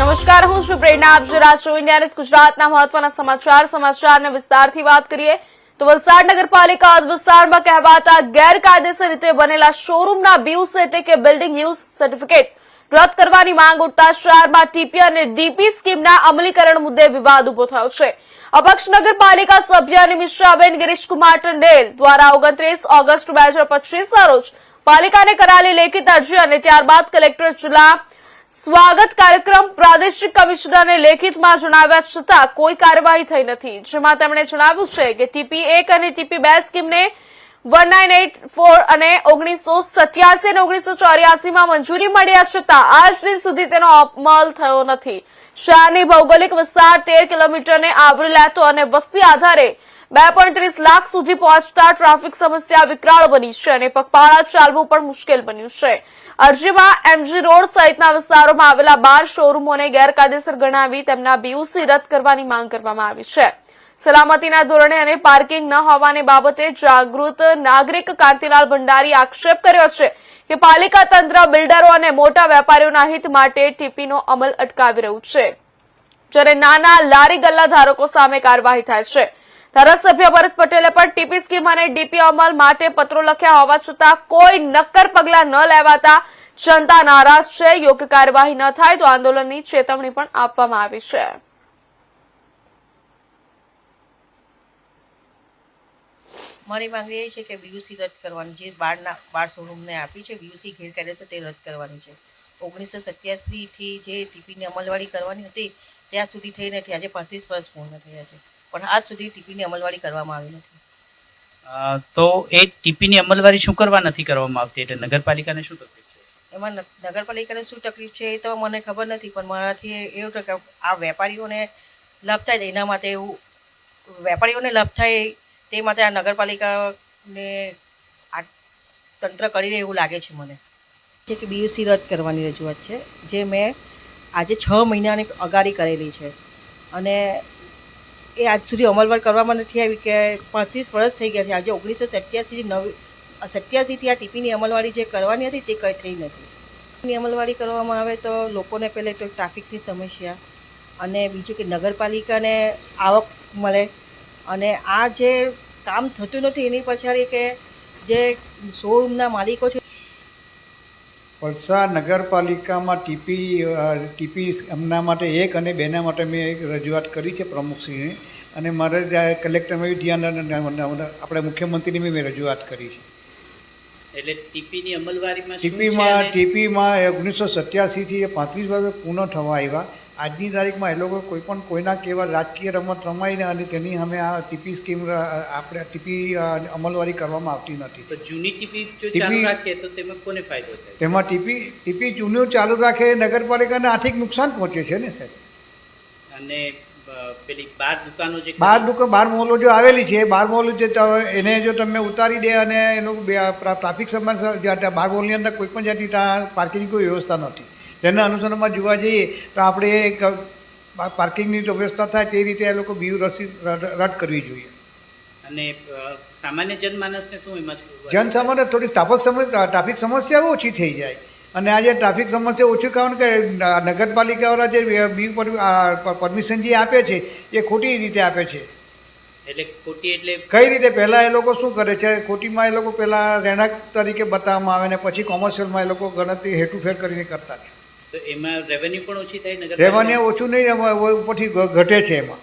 નમસ્કાર, હું છું પ્રેરણા. આપ જોઈ રહ્યા છો ઇન્ડિયા ન્યૂઝ ગુજરાતના મહત્વના સમાચારને વિસ્તારથી વાત કરીએ તો વલસાડ નગરપાલિકા વિસ્તારમાં કહેવાતા ગેરકાયદેસર રીતે બનેલા શોરૂમના બીયુસ એટલે કે બિલ્ડિંગ યુઝ સર્ટિફિકેટ રદ કરવાની માંગ ઉઠતા શહેરમાં ટીપી અને ડીપી સ્કીમના અમલીકરણ મુદ્દે વિવાદ ઉભો થયો છે. અપક્ષ નગરપાલિકા સભ્ય નિમિષાબેન ગિરીશકુમાર ટંડેલ દ્વારા 29 ઓગસ્ટ 2025ના રોજ પાલિકાને કરાયેલી લેખિત અરજી અને ત્યારબાદ કલેક્ટર જિલ્લા સ્વાગત કાર્યક્રમ પ્રાદેશિક કમિશનરને લેખિતમાં જણાવ્યા છતાં કોઈ કાર્યવાહી થઈ નથી, જેમાં તેમણે જણાવ્યું છે કે ટીપી 1 અને ટીપી 2 સ્કીમને 1984 અને 1987 અને 1984માં મંજૂરી મળ્યા છતાં આજ દિન સુધી તેનો અમલ થયો નથી. શહેરની ભૌગોલિક વિસ્તાર 13 કિલોમીટરને આવરી લેતો અને વસ્તી આધારે 2.30 લાખ સુધી પહોંચતા ટ્રાફિક સમસ્યા વિકરાળ બની છે અને પગપાળા ચાલવું પણ મુશ્કેલ બન્યું છે. અરજીમાં એમજી રોડ સહિતના વિસ્તારોમાં આવેલા 12 શોરૂમોને ગેરકાયદેસર ગણાવી તેમના બીયુસી રદ કરવાની માંગ કરવામાં આવી છે. સલામતીના ધોરણે અને પાર્કિંગ ન હોવાની બાબતે જાગૃત નાગરિક કાંતિલાલ ભંડારી આક્ષેપ કર્યો છે કે પાલિકા તંત્ર બિલ્ડરો અને મોટા વેપારીઓના હિત માટે ટીપીનો અમલ અટકાવી રહ્યું છે, જ્યારે નાના લારી ગલ્લા ધારકો સામે કાર્યવાહી થાય છે. ધારાસભ્ય ભરત પટેલે પણ ટીપી સ્કીમ અને ડીપી અમલ માટે પત્રો લખ્યા હોવા છતાં કોઈ નક્કર પગલાં ન લેવાતા જનતા નારાજ છે. યોગ્ય કાર્યવાહી ન થાય તો આંદોલનની ચેતવણી પણ આપવામાં આવી છે. મારી માંગણી એ છે કે બીયુસી રદ કરવાની, જે 12 શોરૂમને આપી છે બીયુસી ગેરકાયદેસર તે રદ કરવાની છે. 1987 થી જે ટીપીની અમલવારી કરવાની હતી ત્યાં સુધી થઈ નથી. આજે 35 વર્ષ પૂર્ણ થયા છે પણ આજ સુધી ટીપીની અમલવારી કરવામાં આવી નથી. તો એ ટીપીની અમલવારી શું કરવા નથી કરવામાં આવતી, એટલે નગરપાલિકાને શું તકલીફ છે? એમાં નગરપાલિકાને શું તકલીફ છે એ તો મને ખબર નથી, પણ મારાથી એવું છે કે આ વેપારીઓને લાભ થાય એના માટે એવું વેપારીઓને લાભ થાય તે માટે આ નગરપાલિકાને આ તંત્ર કરી રહે એવું લાગે છે મને. જે કે બીયુસી રદ કરવાની રજૂઆત છે, જે મેં આજે 6 મહિનાની અગાડી કરેલી છે અને એ આજ સુધી અમલવાર કરવામાં નથી આવી કે 35 વર્ષ થઈ ગયા છે. આજે 1987થી આ ટીપીની અમલવારી જે કરવાની હતી તે કંઈ થઈ નથી. ટીપીની અમલવારી કરવામાં આવે તો લોકોને પહેલાં તો ટ્રાફિકની સમસ્યા અને બીજું કે નગરપાલિકાને આવક મળે અને આ જે કામ થતું નથી એની પછાડી કે જે શોરૂમના માલિકો છે. વલસાડ નગરપાલિકામાં ટીપી એમના માટે 1 અને 2ના માટે મેં એક રજૂઆત કરી છે પ્રમુખશ્રીને, અને મારે કલેક્ટરમાં બી ધ્યાન આપણે મુખ્યમંત્રીની મેં રજૂઆત કરી છે. એટલે ટીપીની અમલવારીમાં ટીપીમાં 1987થી 35 વર્ષ પૂર્ણ થવા આવ્યા. આજની તારીખમાં એ લોકો કોઈના કેવા રાજકીય રમત રમાઈને અને તેની સામે આ ટીપી સ્કીમ આપણે ટીપી અમલવારી કરવામાં આવતી નથી. તો જૂની ટીપી જો ચાલુ રાખે તો તેમાં કોને ફાયદો થાય? તેમાં ટીપી જૂનું ચાલુ રાખે નગરપાલિકાને આર્થિક નુકસાન પહોંચે છે ને સાહેબ. અને પેલી 12 દુકાનો જે 12 મોલો જો આવેલી છે, 12 મોલ જે એને જો તમે ઉતારી દે અને એનું ટ્રાફિક સમસ્યા 12 મોલની અંદર કોઈ પણ જાતની પાર્કિંગની કોઈ વ્યવસ્થા નથી. તેના અનુસંધાનમાં જોવા જઈએ તો આપણે પાર્કિંગની જો વ્યવસ્થા થાય તે રીતે એ લોકો બીયુ રદ કરવી જોઈએ. અને સામાન્ય જનમાનસને શું એમાં જનસામાન્ય થોડી ટ્રાફિક સમસ્યાઓ ઓછી થઈ જાય. અને આજે ટ્રાફિક સમસ્યા ઓછી કારણ કે નગરપાલિકાવાળા જે બીયુ પરમિશન જે આપે છે એ ખોટી રીતે આપે છે. એટલે ખોટી એટલે કઈ રીતે? પહેલાં એ લોકો શું કરે છે, ખોટીમાં એ લોકો પહેલાં રહેણાંક તરીકે બતાવવામાં આવે ને પછી કોમર્શિયલમાં એ લોકો ગણતરી હેતુફેર કરીને કરતા છે. તો એમાં રેવન્યુ પણ ઓછી થાય? રેવન્યુ ઓછું નહીં, ઉપરથી ઘટે છે એમાં.